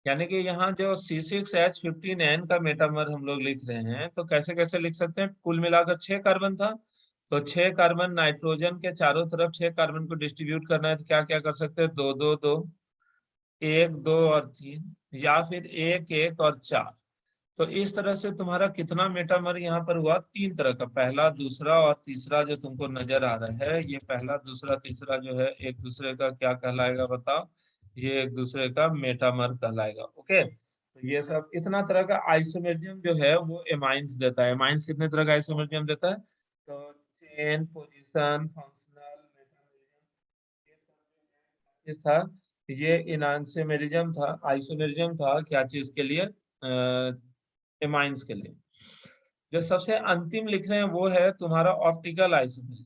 यानी कि यहाँ जो C6H15N का मेटामर हम लोग लिख रहे हैं, तो कैसे कैसे लिख सकते हैं? कुल मिलाकर 6 कार्बन था, तो 6 कार्बन नाइट्रोजन के चारों तरफ 6 कार्बन को डिस्ट्रीब्यूट करना है, तो क्या क्या कर सकते हैं? 2 2 2, 1 2 और 3, या फिर 1 1 और 4। तो इस तरह से तुम्हारा कितना मेटामर यहाँ पर हुआ? 3 तरह का, पहला, दूसरा और तीसरा जो तुमको नजर आ रहा है, ये पहला, दूसरा, तीसरा जो है एक दूसरे का क्या कहलाएगा बताओ? ये एक दूसरे का मेटामर कहलाएगा। ओके, तो ये सब इतना तरह का आइसोमेरिज्म जो है वो एमाइंस देता है। एमाइंस कितने तरह का आइसोमेरिज्म देता है? तो चेन, पोजीशन, फंक्शनल, मेटामॉर्फिज्म, ये था। ये इनांसिमेरिज्म था, आइसोमेरिज्म था, क्या चीज के लिए? एमाइंस के लिए। जो सबसे अंतिम लिख रहे हैं वो है तुम्हारा optical isomerism.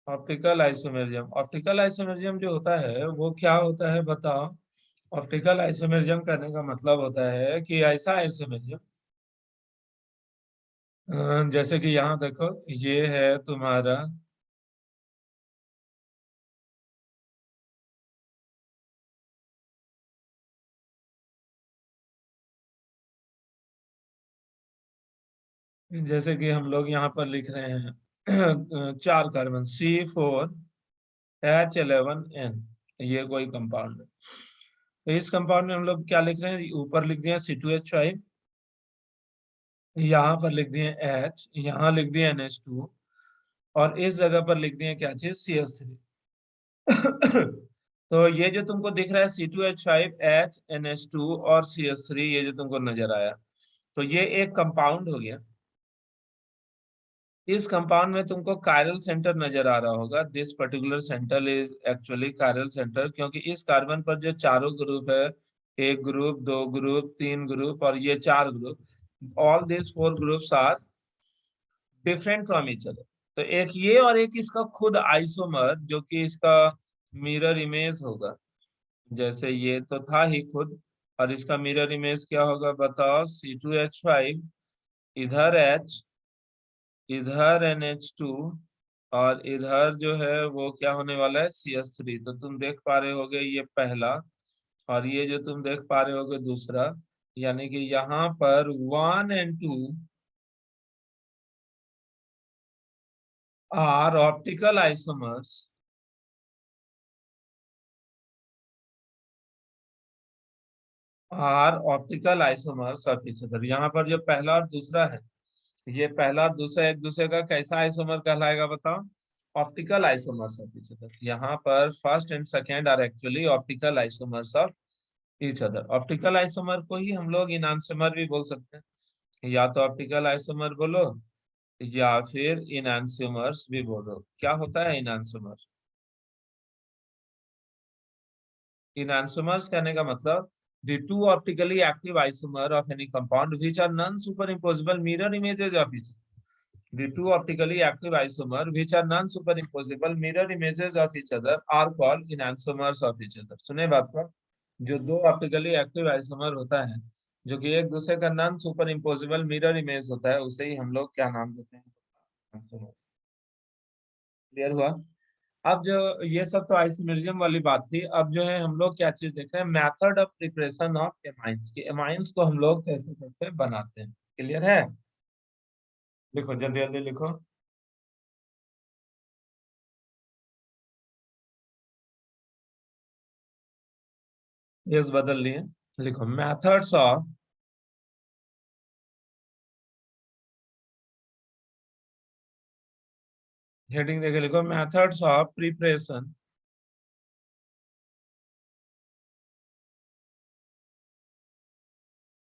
Optical isomerism, optical isomerism जो होता है वो क्या होता है बताओ? ऑप्टिकल आइसोमेरिज्म करने का मतलब होता है कि ऐसा आइसोमेरिज्म, जैसे कि यहाँ देखो, ये है तुम्हारा, जैसे कि हम लोग यहाँ पर लिख रहे हैं 4 कार्बन C4H11N, ये कोई कंपाउंड है। तो इस कंपाउंड में हम लोग क्या लिख रहे हैं? ऊपर लिख दिया C2H5, यहाँ पर लिख दिए H, यहाँ लिख दिए NH2, और इस जगह पर लिख दिए क्या चीज? CS3। तो ये जो तुमको दिख रहा है C2H5, H, NH2 और CS3, ये जो तुमको नजर आया, तो ये एक कंपाउंड हो गया। इस कंपाउंड में तुमको कायरल सेंटर नजर आ रहा होगा। This particular centre is actually chiral centre, क्योंकि इस कार्बन पर जो चारों ग्रुप है, एक ग्रुप, दो ग्रुप, तीन ग्रुप और ये 4 group, all this 4 groups are different from each other. तो एक ये और एक इसका खुद आइसोमर, जो कि इसका मिरर इमेज होगा। जैसे ये तो था ही खुद, और इसका मिरर इमेज क्या होगा बताओ? C2H5, इधर H, इधर NH2, और इधर जो है वो क्या होने वाला है? CS3। तो तुम देख पा रहे होगे ये पहला, और ये जो तुम देख पा रहे होगे दूसरा, यानी कि यहाँ पर 1 and 2 are optical isomers, are optical isomers of each other. यहाँ पर जो पहला और दूसरा है, ये पहला और दूसरा एक दूसरे का कैसा आइसोमर कहलाएगा बताओ? Optical isomers of each other. यहाँ पर first and second are actually optical isomers of each other. Optical isomer को ही हम लोग इनांसोमर भी बोल सकते हैं, या तो ऑप्टिकल आइसोमर बोलो या फिर इनांसोमर्स भी बोलो। क्या होता है इनांसोमर? Enantiomers कहने का मतलब the two optically active isomer of any compound which are non-superimposable mirror images of each other. The two optically active isomer which are non-superimposable mirror images of each other are called enantiomers of each other. सुने बात को? जो दो optically active isomer होता है, जो कि एक दूसरे का non super imposable mirror image होता है, उसे ही हम लोग क्या नाम देते हैं? क्लियर हुआ? अब जो ये सब तो आइसोमेरिज्म वाली बात थी, अब जो है हम लोग क्या चीज देख रहे हैं? Method of preparation of amines, की एमाइंस को हम लोग कैसे कैसे बनाते हैं। क्लियर है? लिखो, जल्दी जल्दी लिखो। यस, बदल लिए। लिखो मेथड्स ऑफ, हेडिंग देके लिखो मेथड्स ऑफ प्रिपरेशन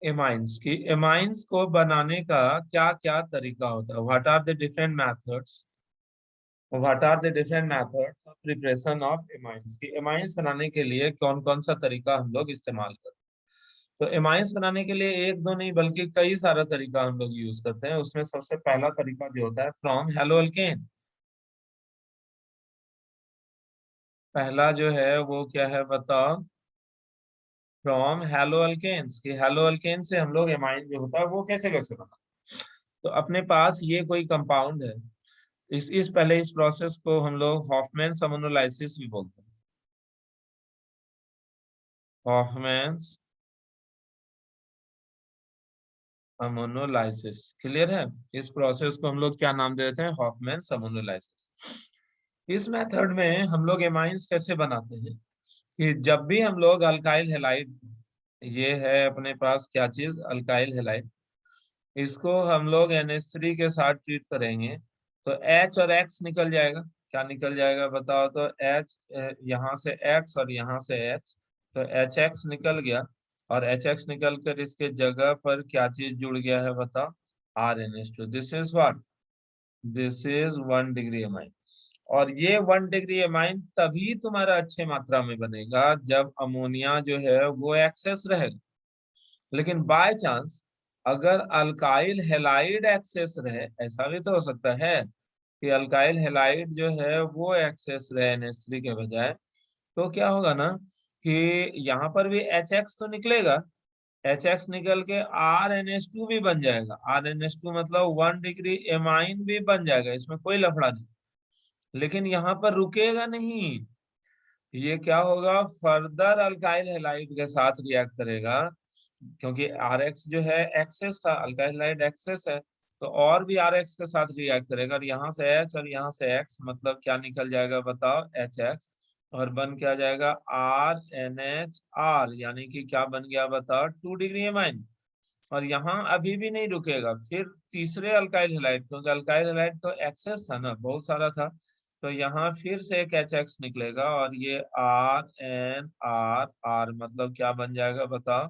एमाइंस, की एमाइंस को बनाने का क्या क्या तरीका होता है? What are the different methods, what are the different methods of preparation of amines, की एमाइंस बनाने के लिए कौन कौन सा तरीका हम लोग इस्तेमाल करते हैं? तो एमाइंस बनाने के लिए एक दो नहीं बल्कि कई सारा तरीका हम लोग यूज करते हैं। उसमें सबसे पहला तरीका जो होता है फ्रॉम हेलो अल्केन। पहला जो है वो क्या है बताओ? फ्रॉम हेलो अल्केन्स, की हेलो अल्केन से हम लोग एमाइन जो होता है वो कैसे कैसे बना? तो अपने पास ये कोई कंपाउंड है, इस पहले इस प्रोसेस को हम लोग हॉफमैन्स अमोनोलाइसिस भी बोलते हैं। हॉफमैन्स अमोनोलाइसिस, क्लियर है? इस प्रोसेस को हम लोग क्या नाम देते हैं? हॉफमैन्स अमोनोलाइसिस। इस मेथड में हम लोग एमाइंस कैसे बनाते हैं कि जब भी हम लोग अल्काइल हैलाइड, ये है अपने पास क्या चीज, अल्काइल हैलाइड, इसको हम लोग NH3 के साथ ट्रीट करेंगे तो H और X निकल जाएगा। क्या निकल जाएगा बताओ तो? H, यहाँ से X और यहाँ से H, तो HX निकल गया, और HX निकल कर इसके जगह पर क्या चीज जुड़ गया है बताओ? RNH2। This is what? This is 1 degree amine. और ये 1 डिग्री एमाइन तभी तुम्हारा अच्छे मात्रा में बनेगा जब अमोनिया जो है वो एक्सेस रहेगा। लेकिन बाय चांस अगर अल्काइल हैलाइड एक्सेस रहे, ऐसा भी तो हो सकता है कि अल्काइल हैलाइड जो है वो एक्सेस रहे NH3 के बजाय, तो क्या होगा ना कि यहाँ पर भी HX तो निकलेगा, HX निकल के RNH2 भी बन जाएगा। RNH2 मतलब 1 डिग्री एमाइन भी बन जाएगा, इसमें कोई लफड़ा नहीं। लेकिन यहाँ पर रुकेगा नहीं, ये क्या होगा, फर्दर अल्काइल हैलाइड के साथ रिएक्ट करेगा, क्योंकि RX जो है एक्सेस था, अल्काइल हैलाइड एक्सेस है, तो और भी RX के साथ रिएक्ट करेगा, और यहाँ से H और यहाँ से X, मतलब क्या निकल जाएगा बताओ? HX, और बन क्या जाएगा? RNHR, यानी कि क्या बन गया बताओ? 2 डिग्री एमाइन। और यहाँ अभी भी नहीं रुकेगा, फिर तीसरे अल्काइल हैलाइड, क्योंकि अल्काइल हैलाइड तो एक्सेस था ना, बहुत सारा था, तो यहाँ फिर से एक HX निकलेगा, और ये RNR, मतलब क्या बन जाएगा बताओ?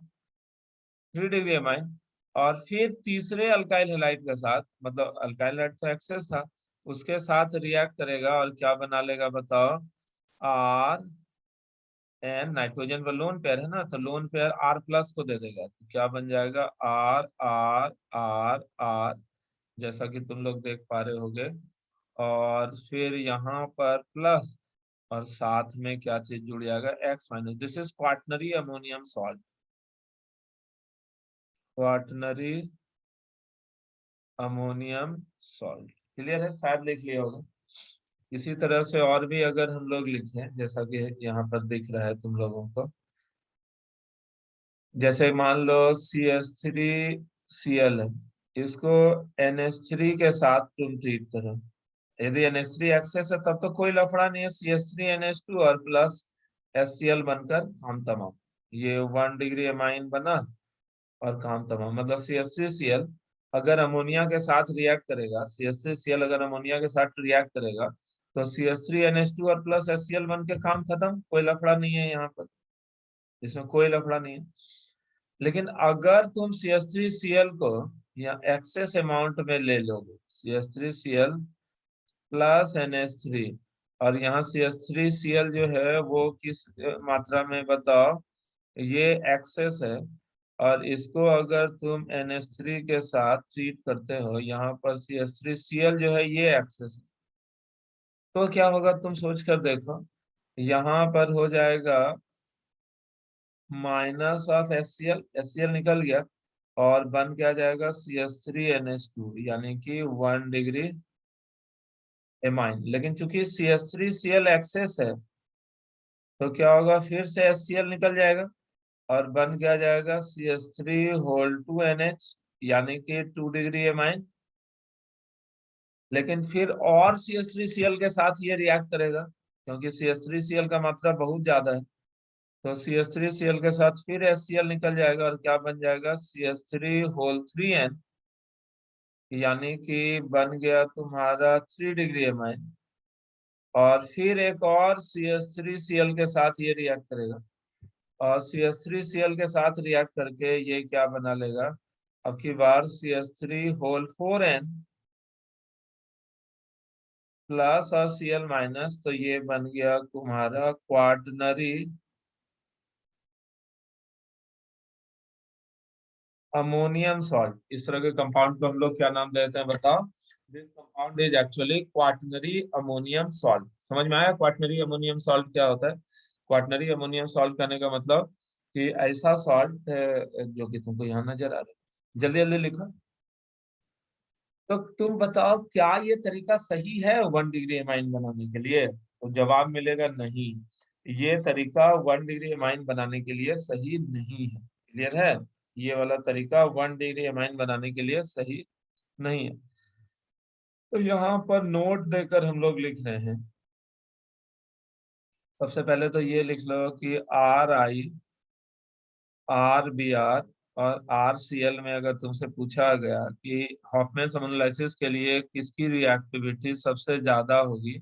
3 डिग्री एमाइन। और फिर तीसरे अल्काइल हैलाइड के साथ, मतलब अल्काइल हैलाइड तो एक्सेस था, उसके साथ रिएक्ट करेगा और क्या बना लेगा बताओ? R N, नाइट्रोजन का लोन पेयर है ना, तो लोन पेयर R प्लस को दे देगा, तो क्या बन जाएगा? R, जैसा कि तुम लोग देख पा रहे होगे। और फिर यहाँ पर प्लस, और साथ में क्या चीज जुड़ जाएगा? X minus. This is quaternary ammonium salt, quaternary ammonium salt. Clear है? शायद लिख लिया होगा। इसी तरह से और भी अगर हम लोग लिखें, जैसा कि यहाँ पर दिख रहा है तुम लोगों को, जैसे मान लो CH3Cl है, इसको NH3 के साथ तुम ट्रीट करो, यदि NH3 एक्सेस है तब तो कोई लफड़ा नहीं है, CH3NH2 और प्लस HCl बनकर काम तमाम। ये 1 डिग्री एमाइन बना और काम तमाम, मतलब CH3Cl अगर अमोनिया के साथ रिएक्ट करेगा, CH3Cl अगर अमोनिया के साथ रिएक्ट करेगा तो CH3NH2 और प्लस HCl बन के काम खत्म, कोई लफड़ा नहीं है यहाँ पर, इसमें कोई लफड़ा नहीं है। लेकिन अगर तुम CH3Cl को या एक्सेस अमाउंट में ले लोगे, CH3Cl प्लस NH3, और यहाँ CH3Cl जो है वो किस मात्रा में बताओ? ये एक्सेस है, और इसको अगर तुम NH3 के साथ ट्रीट करते हो, यहाँ पर CH3Cl जो है ये एक्सेस है, तो क्या होगा तुम सोच कर देखो, यहाँ पर हो जाएगा माइनस ऑफ HCl निकल गया, और बन क्या जाएगा? CH3NH2, यानी कि 1 डिग्री एमाइन। लेकिन चूंकि CH3Cl एक्सेस है, तो क्या होगा? फिर से HCl निकल जाएगा, और बन क्या जाएगा? CH3 होल 2NH, यानी कि 2 डिग्री एमाइन। लेकिन फिर और CH3Cl के साथ ये रिएक्ट करेगा, क्योंकि CH3Cl का मात्रा बहुत ज्यादा है, तो CH3Cl के साथ फिर HCl निकल जाएगा, और क्या बन जाएगा? CH3 होल 3N, यानी कि बन गया तुम्हारा 3 डिग्री एमाइन। और फिर एक और CH3Cl के साथ ये रिएक्ट करेगा, और CH3Cl के साथ रिएक्ट करके ये क्या बना लेगा? अब की बार CH3 होल 4N प्लस और Cl माइनस, तो ये बन गया तुम्हारा क्वाटनरी अमोनियम सॉल्ट। इस तरह के कंपाउंड को हम लोग क्या नाम देते हैं बताओ? This compound is actually quaternary ammonium salt. समझ में आया क्वाटनरी अमोनियम सॉल्ट क्या होता है? क्वाटनरी अमोनियम सॉल्ट करने का मतलब कि ऐसा सॉल्ट जो कि तुमको यहाँ नजर आ रहा है, जल्दी जल्दी लिखो। तो तुम बताओ क्या ये तरीका सही है 1 डिग्री एमाइन बनाने के लिए? तो जवाब मिलेगा नहीं, ये तरीका 1 डिग्री एमाइन बनाने के लिए सही नहीं है। क्लियर है? ये वाला तरीका 1 डिग्री एमाइन बनाने के लिए सही नहीं है। तो यहाँ पर नोट देकर हम लोग लिख रहे हैं। सबसे पहले तो ये लिख लो कि RI, RBR और RCl में अगर तुमसे पूछा गया कि हॉफमैन समोलाइसिस के लिए किसकी रिएक्टिविटी सबसे ज्यादा होगी,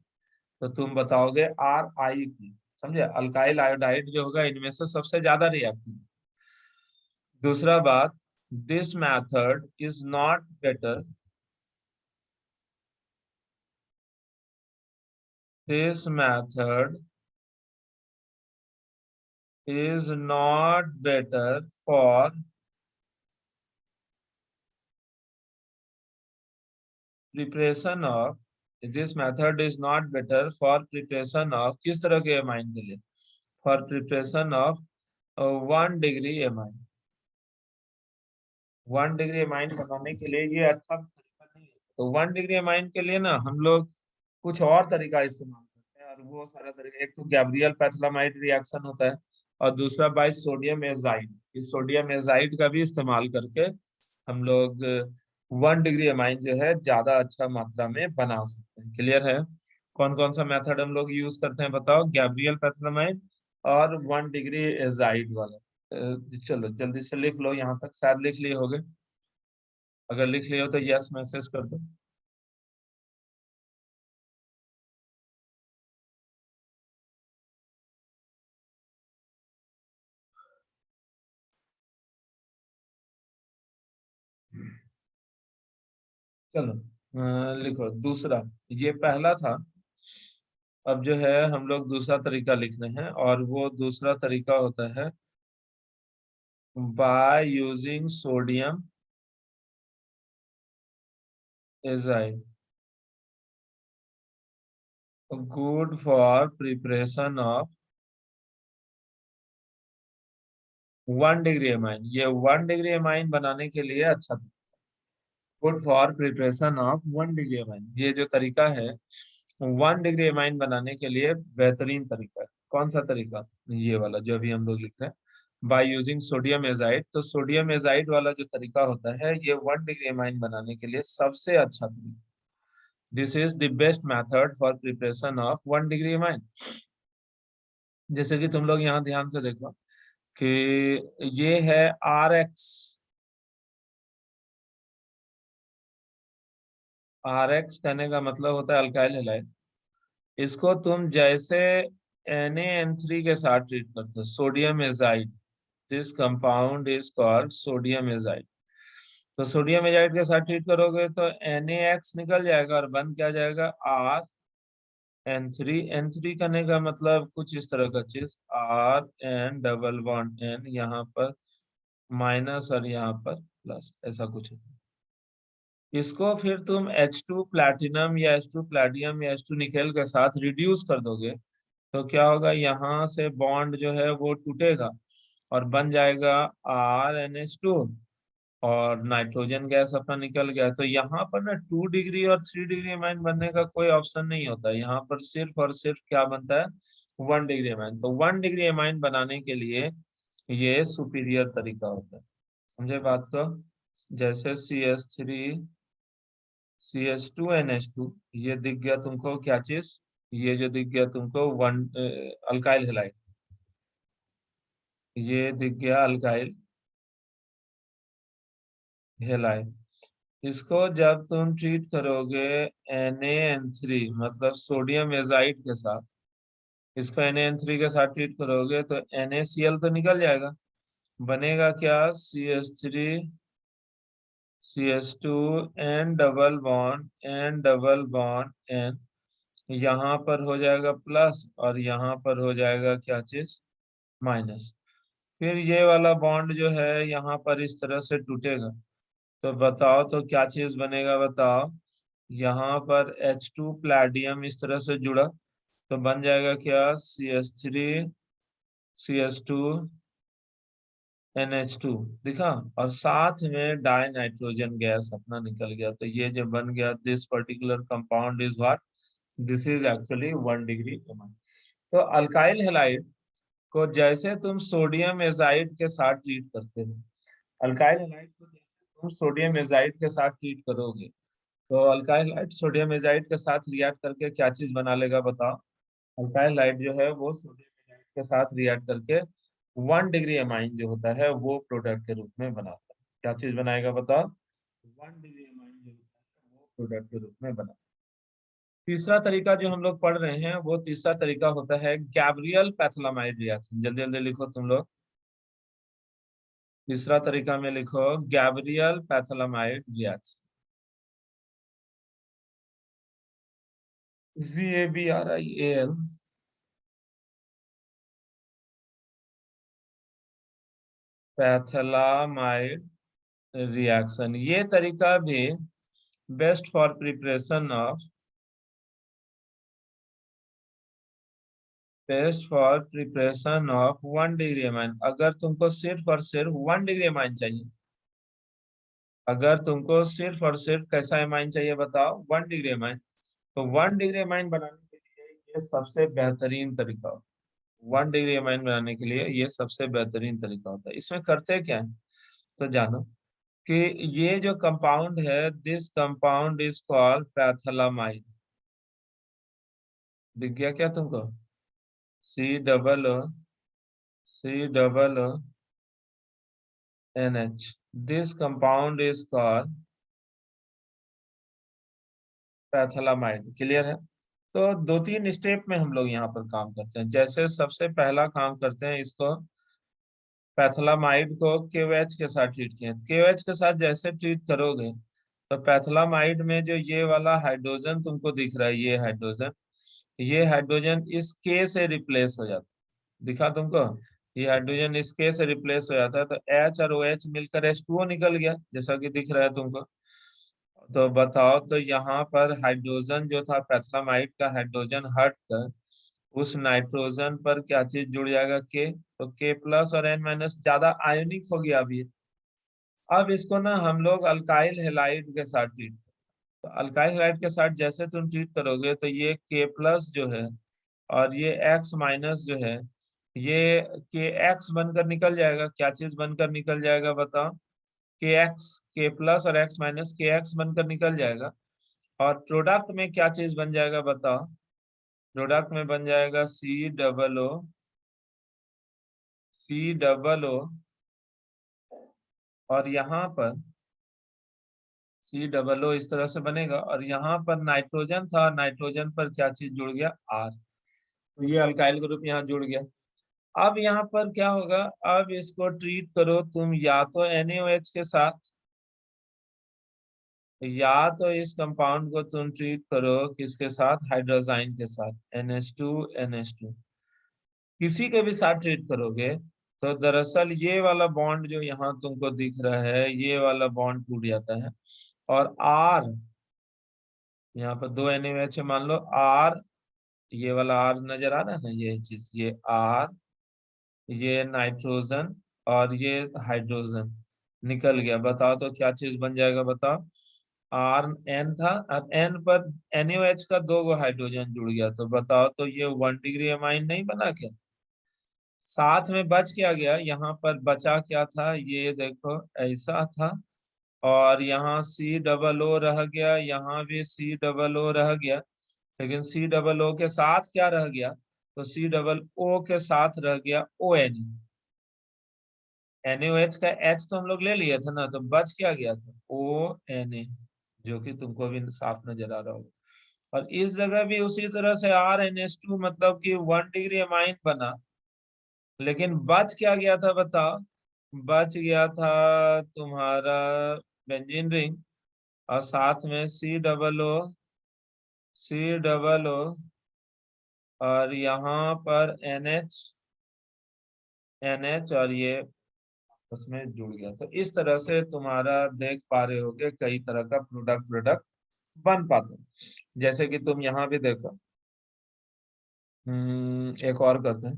तो तुम बताओगे RI की। समझे? अल्काइल आयोडाइड जो होगा इनमें से सबसे ज्यादा रिएक्टिव। दूसरा बात, this method is not better, this method is not better for preparation of, this method is not better for preparation of किस तरह के एमाइन के लिए? For preparation of 1 degree amine. 1 degree amine बनाने के लिए ये अच्छा तरीका नहीं है। तो 1 डिग्री एमाइन के लिए ना हम लोग कुछ और तरीका इस्तेमाल करते हैं, और वो सारा तरीका, एक तो गैब्रियल पैथिलामाइड रिएक्शन होता है, और दूसरा बाई सोडियम एजाइड। इस सोडियम एजाइड का भी इस्तेमाल करके हम लोग 1 डिग्री एमाइन जो है ज्यादा अच्छा मात्रा में बना सकते हैं। क्लियर है? कौन कौन सा मेथड हम लोग यूज करते हैं बताओ? गैब्रियल पैथिलामाइड और 1 डिग्री एजाइड वाला। चलो जल्दी से लिख लो, यहाँ तक शायद लिख लिए होगे। अगर लिख लिए हो तो यस मैसेज कर दो। चलो लिखो दूसरा। ये पहला था, अब जो है हम लोग दूसरा तरीका लिख रहे हैं, और वो दूसरा तरीका होता है by using sodium azide, good for preparation of 1 degree amine. ये 1 डिग्री एमाइन बनाने के लिए अच्छा था। Good for preparation of 1 degree amine, ये जो तरीका है 1 डिग्री एमाइन बनाने के लिए बेहतरीन तरीका है। कौन सा तरीका? ये वाला जो अभी हम लोग लिख रहे हैं, बाय यूजिंग सोडियम एजाइड। तो सोडियम एजाइड वाला जो तरीका होता है ये 1 डिग्री एमाइन बनाने के लिए सबसे अच्छा तरीका। This is the best method for preparation of 1 degree amine. जैसे कि तुम लोग यहाँ ध्यान से देखो कि ये है RX। RX कहने का मतलब होता है अल्काइल हैलाइड। इसको तुम जैसे NaN3 के साथ ट्रीट करते हो, sodium azide, this compound is called sodium azide. तो सोडियम एजाइड के साथ ट्रीट करोगे तो NaX निकल जाएगा और बन क्या जाएगा? RN3। N3 करने का मतलब कुछ इस तरह का चीज, RN डबल बॉन्ड N, यहाँ पर माइनस और यहाँ पर प्लस, ऐसा कुछ है। इसको फिर तुम H2 प्लैटिनम या H2 प्लैटियम या H2 निकेल के साथ रिड्यूस कर दोगे, तो क्या होगा? यहाँ से बॉन्ड जो है वो टूटेगा और बन जाएगा RNH2, और नाइट्रोजन गैस अपना निकल गया। तो यहाँ पर ना 2 डिग्री और 3 डिग्री एमाइन बनने का कोई ऑप्शन नहीं होता, यहाँ पर सिर्फ और सिर्फ क्या बनता है? 1 डिग्री एमाइन। तो 1 डिग्री एमाइन बनाने के लिए ये सुपीरियर तरीका होता है। समझे बात को? जैसे CH2NH2, ये दिख गया तुमको क्या चीज? ये जो दिख गया तुमको वन अल्काइल हैलाइड, ये दिख गया अल्काइल हैलाइड। इसको जब तुम ट्रीट करोगे NaN3 मतलब सोडियम एजाइड के साथ, इसको NaN3 के साथ ट्रीट करोगे तो NaCl तो निकल जाएगा, बनेगा क्या? CH2 N double bond N double bond N, यहाँ पर हो जाएगा प्लस और यहाँ पर हो जाएगा क्या चीज? माइनस। फिर ये वाला बॉन्ड जो है यहाँ पर इस तरह से टूटेगा, तो बताओ तो क्या चीज बनेगा? बताओ। यहाँ पर H2 प्लैटियम इस तरह से जुड़ा, तो बन जाएगा क्या? CH3 CH2 NH2 दिखा, और साथ में डाई नाइट्रोजन गैस अपना निकल गया। तो ये जो बन गया, this particular compound is what, this is actually 1 degree amine. तो अल्काइल हैलाइड को जैसे तुम सोडियम एजाइड के साथ ट्रीट करते हो, अल्काइल हैलाइड को जैसे तुम सोडियम एजाइड के साथ ट्रीट करोगे, तो अल्काइल हैलाइड सोडियम एजाइड के साथ रिएक्ट करके क्या चीज बना लेगा बताओ। अल्काइल हैलाइड जो है वो सोडियम एजाइड के साथ रिएक्ट करके 1 डिग्री एमाइन जो होता है वो प्रोडक्ट के रूप में बनाता है। क्या चीज बनाएगा बताओ, 1 डिग्री एमाइन जो होता है वो प्रोडक्ट के रूप में बनाता है। तीसरा तरीका जो हम लोग पढ़ रहे हैं, वो तीसरा तरीका होता है गैब्रियल पैथोलामाइड रिएक्शन। जल्दी जल्दी लिखो तुम लोग। तीसरा तरीका में लिखो गैब्रियल पैथोलामाइड रिएक्शन, GABRIAL पैथोलामाइड रिएक्शन। ये तरीका भी best for preparation of, best for preparation of 1 degree amine. अगर तुमको सिर्फ और सिर्फ 1 डिग्री एमाइन चाहिए, अगर तुमको सिर्फ और सिर्फ कैसा एमाइन चाहिए बताओ, 1 डिग्री एमाइन, तो 1 डिग्री एमाइन बनाने के लिए ये सबसे बेहतरीन तरीका होता है। 1 डिग्री एमाइन बनाने के लिए ये सबसे बेहतरीन तरीका होता है। इसमें करते क्या है तो जानो कि ये जो कंपाउंड है, this compound is called phthalamide. दिख गया क्या तुमको, COOH, this compound is called phthalamide. Clear है। तो दो तीन स्टेप में हम लोग यहाँ पर काम करते हैं। जैसे सबसे पहला काम करते हैं, इसको पैथोलामाइड को KOH के साथ ट्रीट किया। KOH के साथ जैसे ट्रीट करोगे तो पैथोलामाइड में जो ये वाला हाइड्रोजन तुमको दिख रहा है, ये हाइड्रोजन इस K से रिप्लेस हो जाता है। दिखा तुमको, ये हाइड्रोजन इस K से रिप्लेस हो जाता है, तो H और OH मिलकर H2O निकल गया, जैसा कि दिख रहा है तुमको। तो बताओ, तो यहाँ पर हाइड्रोजन जो था पैथोलामाइड का, हाइड्रोजन हट कर उस नाइट्रोजन पर क्या चीज जुड़ जाएगा, के। तो के प्लस और एन माइनस ज्यादा आयोनिक हो गया अभी। अब इसको ना हम लोग अल्काइल हेलाइड के साथ ट्रीट, तो अल्काइल हेलाइड के साथ जैसे तुम ट्रीट करोगे तो ये के प्लस जो है और ये एक्स माइनस जो है, ये के एक्स बनकर निकल जाएगा। क्या चीज बनकर निकल जाएगा बताओ, के एक्स, के प्लस और एक्स माइनस के एक्स बनकर निकल जाएगा। और प्रोडक्ट में क्या चीज बन जाएगा बताओ, प्रोडक्ट में बन जाएगा C डबल ओ, और यहाँ पर C डबल ओ इस तरह से बनेगा, और यहाँ पर नाइट्रोजन था, नाइट्रोजन पर क्या चीज जुड़ गया, R। तो ये अल्काइल ग्रुप यहाँ जुड़ गया। अब यहाँ पर क्या होगा, अब इसको ट्रीट करो तुम या तो NaOH के साथ, या तो इस कंपाउंड को तुम ट्रीट करो किसके साथ, हाइड्रोजाइन के साथ, NH2NH2। किसी के भी साथ ट्रीट करोगे तो दरअसल ये वाला बॉन्ड जो यहाँ तुमको दिख रहा है, ये वाला बॉन्ड टूट जाता है, और R, यहाँ पर 2 NaOH है, मान लो R, ये वाला R नजर आ रहा है ना, ये चीज, ये R, ये नाइट्रोजन और ये हाइड्रोजन निकल गया। बताओ तो क्या चीज बन जाएगा बताओ, R N था, और N पर NaOH का 2 हाइड्रोजन जुड़ गया, तो बताओ तो ये 1 डिग्री एमाइन नहीं बना क्या। साथ में बच क्या गया, यहाँ पर बचा क्या था, ये देखो ऐसा था, और यहाँ C डबल O रह गया, यहाँ भी C डबल O रह गया, लेकिन C डबल O के साथ क्या रह गया, तो C डबल O के साथ रह गया ON। NaOH का H तो हम लोग ले लिए थे ना, तो बच क्या गया था, ONA, जो कि तुमको भी साफ नजर आ रहा होगा। और इस जगह भी उसी तरह से RNH2, मतलब कि 1 डिग्री एमाइन बना, लेकिन बच क्या गया था बताओ, बच गया था तुम्हारा बेंजीन रिंग, और साथ में सी डबल ओ, और यहाँ पर NH और ये उसमें जुड़ गया। तो इस तरह से तुम्हारा देख पा रहे होगे कई तरह का प्रोडक्ट प्रोडक्ट बन पाते हैं। जैसे कि तुम यहाँ भी देखो, एक और करते हैं।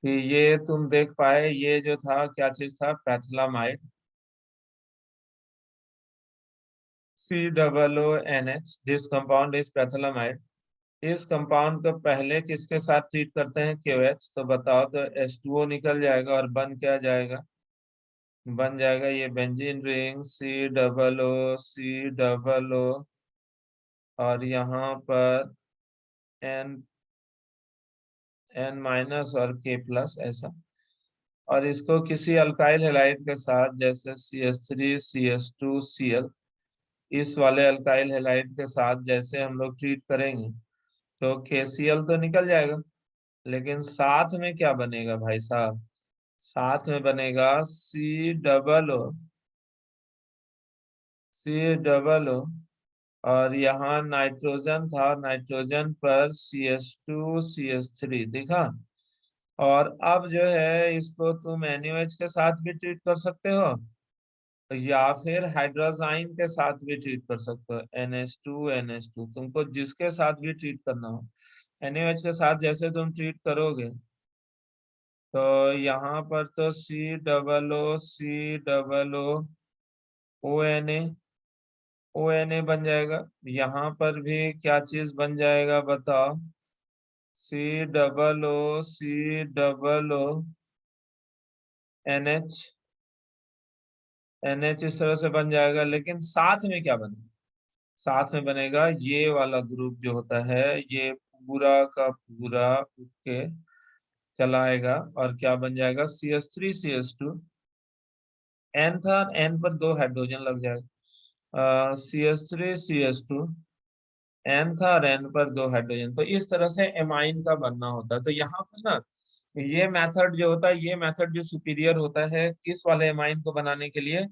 कि ये तुम देख पाए, ये जो था क्या चीज था, पैथिलामाइड, COONH, दिस कंपाउंड इज पैथिलामाइड। इस कंपाउंड को पहले किसके साथ ट्रीट करते हैं, KOH, तो बताओ, तो H2O निकल जाएगा और बन क्या जाएगा, बन जाएगा ये बेंजीन रिंग, C OO, और यहाँ पर N- और K+ ऐसा। और इसको किसी अल्काइल हैलाइड के साथ, जैसे CH3CH2Cl, इस वाले अल्काइल हैलाइड के साथ जैसे हम लोग ट्रीट करेंगे, तो KCl तो निकल जाएगा, लेकिन साथ में क्या बनेगा भाई साहब, साथ में बनेगा C OO, और यहाँ नाइट्रोजन था, नाइट्रोजन पर CH2CH3 दिखा। और अब जो है इसको तुम NaOH के साथ भी ट्रीट कर सकते हो, या फिर हाइड्रोजाइन के साथ भी ट्रीट कर सकते हो, NH2 तुमको जिसके साथ भी ट्रीट करना हो। NaOH के साथ जैसे तुम ट्रीट करोगे, तो यहाँ पर तो COO बन जाएगा। यहाँ पर भी क्या चीज बन जाएगा बताओ, COO, NH इस तरह से बन जाएगा, लेकिन साथ में क्या बनेगा, साथ में बनेगा ये वाला ग्रुप जो होता है, ये पूरा का पूरा के चलाएगा, और क्या बन जाएगा, CH3CH2। N था, N पर 2 हाइड्रोजन लग जाएगा, CH3CH2, N था और N पर 2 हाइड्रोजन, तो इस तरह से एमाइन का बनना होता है। तो यहाँ पर ना ये मेथड जो होता है, ये मेथड जो सुपीरियर होता है किस वाले एमाइन को बनाने के लिए,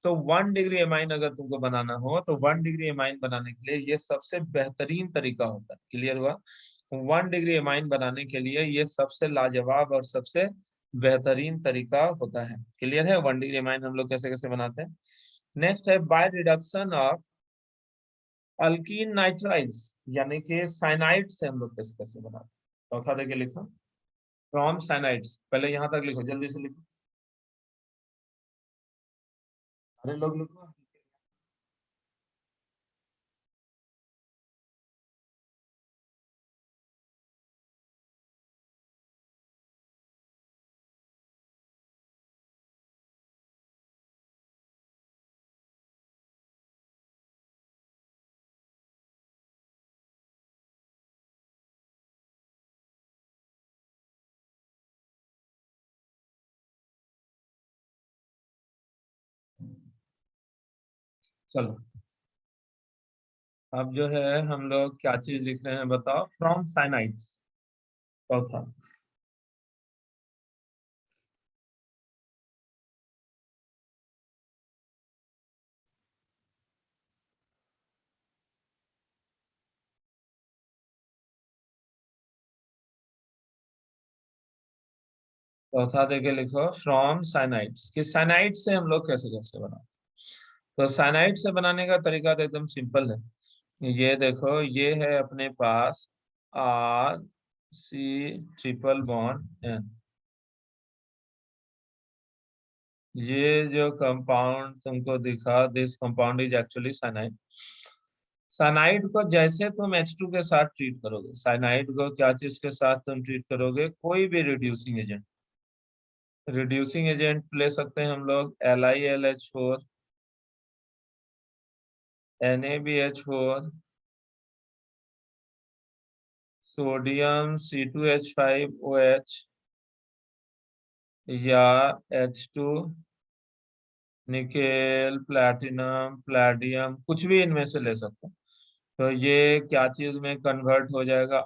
तो 1 डिग्री एमाइन अगर तुमको बनाना हो, तो 1 डिग्री एमाइन बनाने के लिए ये सबसे बेहतरीन तरीका होता है। क्लियर हुआ, 1 डिग्री एमाइन बनाने के लिए ये सबसे लाजवाब और सबसे बेहतरीन तरीका होता है। क्लियर है, 1 डिग्री एमाइन हम लोग कैसे कैसे बनाते हैं। नेक्स्ट है by reduction of alkyne nitriles, यानी कि साइनाइड से हम लोग कैसे कैसे बनाते हैं। चौथा देके लिखो, फ्रॉम साइनाइड्स, पहले यहाँ तक लिखो, जल्दी से लिखो, अरे लोग लिखो। चलो, अब जो है हम लोग क्या चीज लिख रहे हैं बताओ, फ्रॉम साइनाइड्स, चौथा। चौथा देके लिखो, फ्रॉम साइनाइड्स, कि साइनाइड से हम लोग कैसे कैसे बनाते। तो साइनाइड से बनाने का तरीका तो एकदम सिंपल है। ये देखो, ये है अपने पास R, C triple bond N। ये जो कंपाउंड तुमको दिखा, this compound is actually cyanide. Cyanide को जैसे तुम H2 के साथ ट्रीट करोगे, साइनाइड को क्या चीज के साथ तुम ट्रीट करोगे, कोई भी रिड्यूसिंग एजेंट, रिड्यूसिंग एजेंट ले सकते हैं हम लोग, LiLH4, NaBH4, सोडियम C2H5OH, या H2, निकेल, प्लैटिनम, प्लैडियम, कुछ भी इनमें से ले सकते हैं। तो ये क्या चीज में कन्वर्ट हो जाएगा,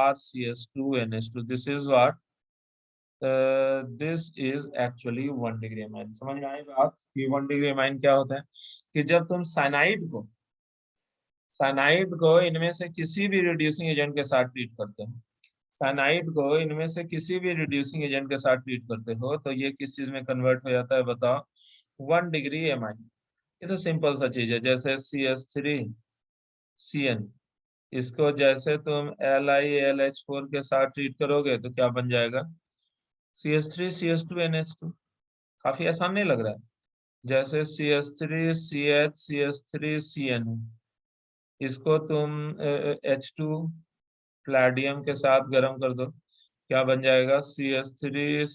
RCH2NH2, this is what, this is actually 1 degree amine. समझ में आई बात कि 1 डिग्री अमाइन क्या होता है, कि जब तुम साइनाइड को इनमें से किसी भी रिड्यूसिंग एजेंट के साथ ट्रीट करते हो, साइनाइड को इनमें से किसी भी रिड्यूसिंग एजेंट के साथ ट्रीट करते हो, तो ये किस चीज में कन्वर्ट हो जाता है बताओ, 1 डिग्री एमाइन। ये तो सिंपल सा चीज है, जैसे CH3CN, इसको जैसे तुम LiAlH4 के साथ ट्रीट करोगे तो क्या बन जाएगा, CH3 CH2 NH2, काफी आसान नहीं लग रहा है? जैसे CH3 CH3 CH3 CN, इसको तुम H2 प्लेडियम के साथ गर्म कर दो, क्या बन जाएगा? CH3CH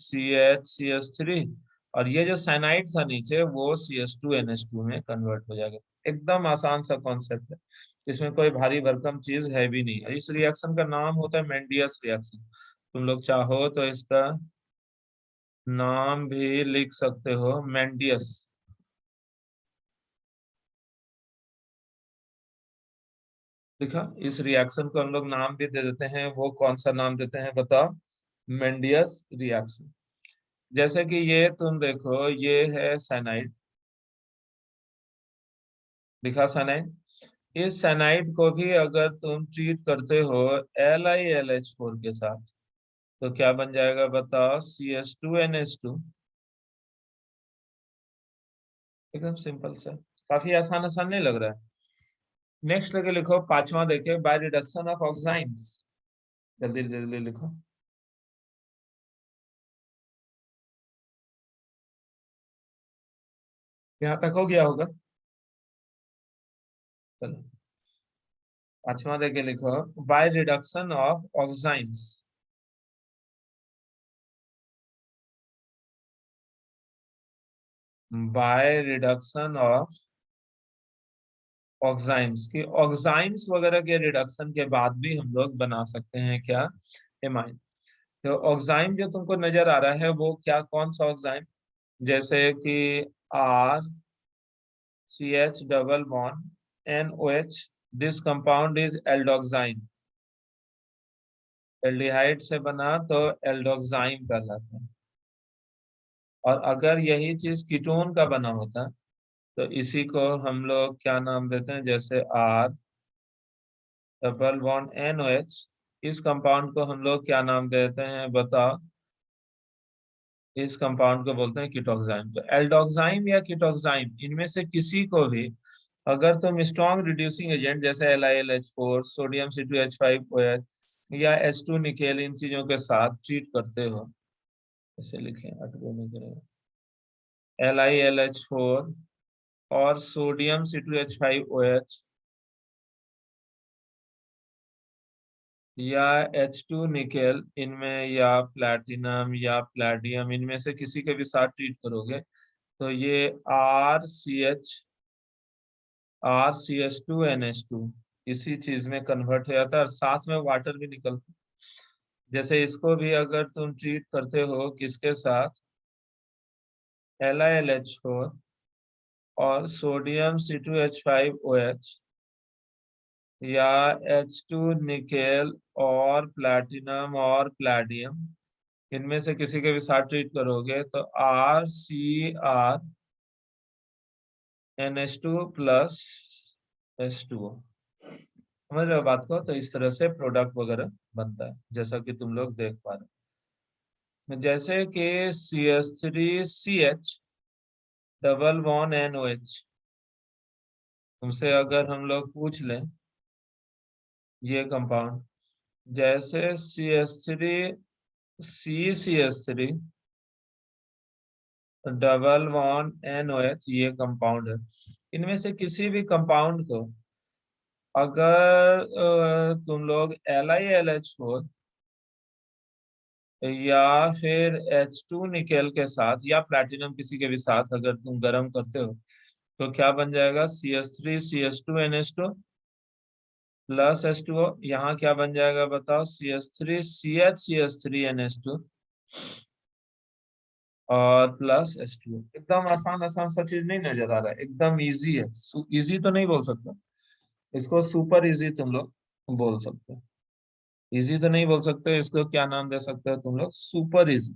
CH3, और ये जो साइनाइड था नीचे वो CH2NH2 में कन्वर्ट हो जाएगा। एकदम आसान सा कॉन्सेप्ट है, इसमें कोई भारी भरकम चीज है भी नहीं। इस रिएक्शन का नाम होता है मेंडियस रिएक्शन। तुम लोग चाहो तो इसका नाम भी लिख सकते हो, मेंडियस। देखा, इस रिएक्शन को हम लोग नाम भी दे देते हैं। वो कौन सा नाम देते हैं बताओ? मेंडियस रिएक्शन। जैसे कि ये तुम देखो, ये है साइनाइड, दिखा साइनाइड। इस साइनाइड को भी अगर तुम ट्रीट करते हो LiLH4 के साथ, तो क्या बन जाएगा बताओ? CH2NH2। एकदम सिंपल सा, काफी आसान आसान नहीं लग रहा है? नेक्स्ट लेके लिखो, पांचवा देखे, बाय रिडक्शन ऑफ ऑक्साइड्स। जल्दी जल्दी लिखो। यहाँ तक हो गया होगा? चलो, पांचवा देके लिखो, by reduction of oxides. By reduction of oxides, की ऑक्साइड्स वगैरह के रिडक्शन के बाद भी हम लोग बना सकते हैं क्या? एमाइन। तो ऑक्साइड जो तुमको नजर आ रहा है वो क्या, कौन सा ऑक्साइड? जैसे कि R CH double bond NOH, this compound is aldoxime. Aldehyde से बना तो एल्डोक्साइन कहलाता है। और अगर यही चीज कीटोन का बना होता तो इसी को हम लोग क्या नाम देते हैं? जैसे R डबल बॉन्ड NOH, इस कंपाउंड को हम लोग क्या नाम देते हैं बताओ? इस कंपाउंड को बोलते हैं कीटोक्साइम। तो एल्डोक्साइम या कीटोक्साइम, इनमें से किसी को भी अगर तुम स्ट्रॉन्ग रिड्यूसिंग एजेंट जैसे LiLH4, सोडियम C2H5OH या H2 निकेल, इन चीजों के साथ ट्रीट करते हो, इसे लिखें, अटको नहीं करेगा, LiLH4 और सोडियम C2H5OH या H2 निकेल, इनमें या प्लैटिनम या प्लैडियम, इनमें से किसी के भी साथ ट्रीट करोगे तो ये RCH2NH2 इसी चीज में कन्वर्ट हो जाता है, और साथ में वाटर भी निकलता है। जैसे इसको भी अगर तुम ट्रीट करते हो किसके साथ? LiLH4 और सोडियम C2H5OH या H2 निकेल और प्लैटिनम और प्लैडियम, इनमें से किसी के भी साथ ट्रीट करोगे तो RCrNH2 + H2O। समझ रहे हो बात को? तो इस तरह से प्रोडक्ट वगैरह बनता है, जैसा कि तुम लोग देख पा रहे हो। जैसे कि CH3CH डबल बॉन्ड NOH, तुमसे अगर हम लोग पूछ लें ये कंपाउंड, जैसे CH3CCH3 डबल बॉन्ड NOH, ये कंपाउंड है। इनमें से किसी भी कंपाउंड को अगर तुम लोग LiLH4 या फिर H2 निकेल के साथ या प्लैटिनम किसी के भी साथ अगर तुम गर्म करते हो, तो क्या बन जाएगा? CH3CH2NH2 + H2O। यहाँ क्या बन जाएगा बताओ? CH3CHCH3NH2 और +H2O। एकदम आसान आसान सा चीज नहीं नजर आ रहा है? एकदम इजी है। इजी तो नहीं बोल सकता, इसको सुपर इजी तुम लोग बोल सकते हो। इजी तो नहीं बोल सकते, इसको क्या नाम दे सकते हो तुम लोग? Super easy.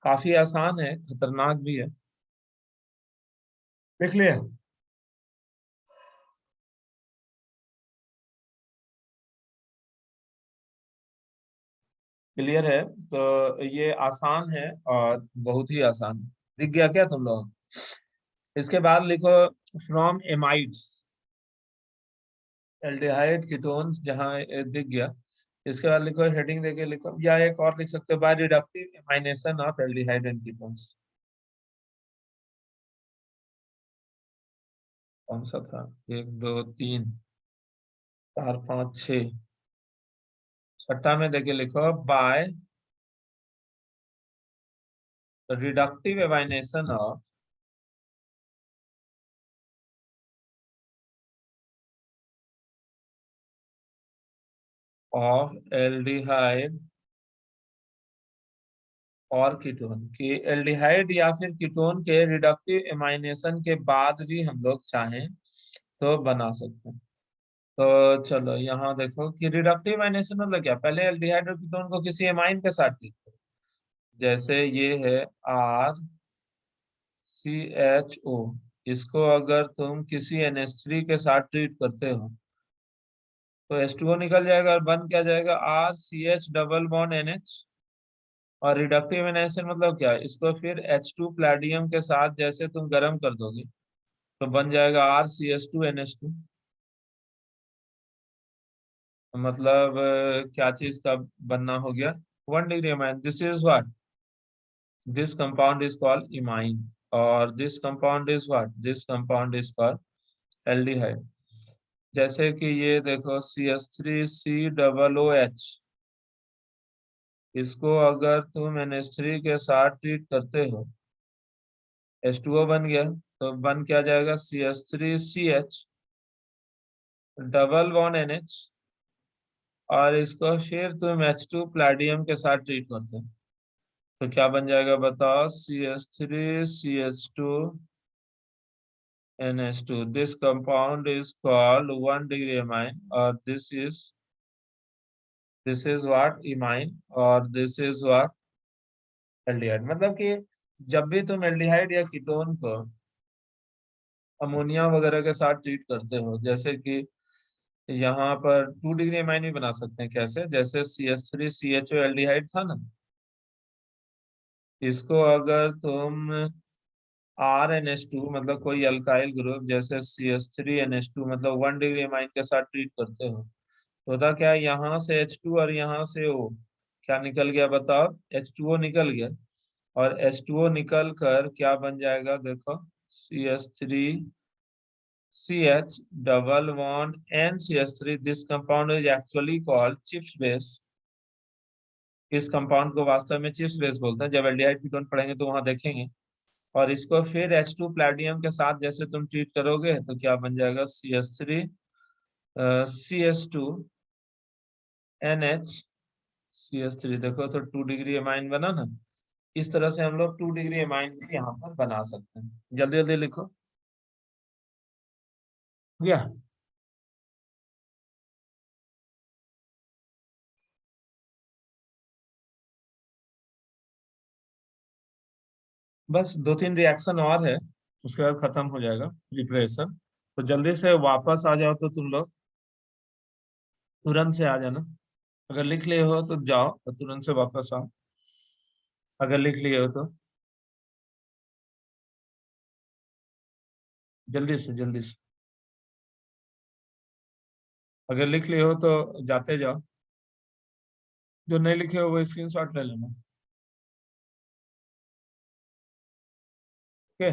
काफी आसान है, खतरनाक भी है। देख लिया? क्लियर है? तो ये आसान है और बहुत ही आसान है। दिख गया क्या तुम लोग? इसके बाद लिखो, फ्रॉम एमाइड्स, एल्डिहाइड कीटोन्स, जहाँ दिख गया। इसके बाद लिखो, हेडिंग देके लिखो, या एक और लिख सकते हो, by reductive amination of aldehyde and ketones. कौन सा था? 1 2 3 4 5 6। छठा में देके लिखो, bye reductive amination of aldehyde और कीटोन की, एल्डिहाइड या फिर कीटोन के रिडक्टिव एमाइनेशन के बाद भी हम लोग चाहें तो बना सकते हैं। तो चलो यहाँ देखो कि रिडक्टिव एमाइनेशन मतलब क्या, पहले एल्डिहाइड और कीटोन को किसी एमाइन के साथ ट्रीट करो। जैसे ये है RCHO, इसको अगर तुम किसी NH3 के साथ ट्रीट करते हो तो H2O निकल जाएगा और बन क्या जाएगा, RCH डबल बॉन्ड NH। और रिडक्टिव एनाइजेशन मतलब क्या है, इसको फिर H2 प्लेडियम के साथ जैसे तुम गर्म कर दोगे तो बन जाएगा RCH2NH2। मतलब क्या चीज का बनना हो गया, 1 degree amine. This is what, this compound is called imine, और this compound is what, this compound is called aldehyde. जैसे कि ये देखो CH3C OOH, इसको अगर तुम NH3 के साथ ट्रीट करते हो, H2O बन गया, तो बन क्या जाएगा, CH3CH डबल बॉन्ड NH, और इसको फिर तुम H2 प्लेडियम के साथ ट्रीट करते हो तो क्या बन जाएगा बताओ, CH3CH2NH2। This compound is called 1 degree amine, और दिस इज व्हाट इमाइन, और दिस इज व्हाट एल्डिहाइड। मतलब कि जब भी तुम एल्डिहाइड या कीटोन को अमोनिया वगैरह के साथ ट्रीट करते हो, जैसे कि यहाँ पर 2 डिग्री अमाइन भी बना सकते हैं। कैसे? जैसे CH3CHO एल्डिहाइड था ना, इसको अगर तुम RNH2 मतलब कोई अल्काइल ग्रुप जैसे CH3NH2 मतलब 1 डिग्री अमाइन के साथ ट्रीट करते हो तो होता क्या है, यहाँ से H2 और यहाँ से O क्या निकल गया बताओ, H2O निकल गया। और H2O निकल कर क्या बन जाएगा देखो, CH3CH double bond NCH3। This compound is actually called chips base. इस कंपाउंड को वास्तव में चिप्स बेस बोलते हैं, जब एल्डिहाइड कीटोन पढ़ेंगे तो वहां देखेंगे। और इसको फिर H2 प्लेटिनम के साथ जैसे तुम ट्रीट करोगे तो क्या बन जाएगा, CH3CH2NH CH3। देखो तो 2 डिग्री अमाइन बना ना। इस तरह से हम लोग 2 डिग्री अमाइन भी यहाँ पर बना सकते हैं। जल्दी जल्दी लिखो भैया। बस 2 3 रिएक्शन और है, उसके बाद खत्म हो जाएगा प्रिपरेशन। तो जल्दी से वापस आ जाओ, तो तुम लोग तुरंत से आ जाना। अगर लिख लिए हो तो जाओ और तुरंत से वापस आओ, अगर लिख लिए हो तो जल्दी से जल्दी से। अगर लिख लिए हो तो जाते जाओ, जो नहीं लिखे हो वो स्क्रीनशॉट ले लेना। ओके।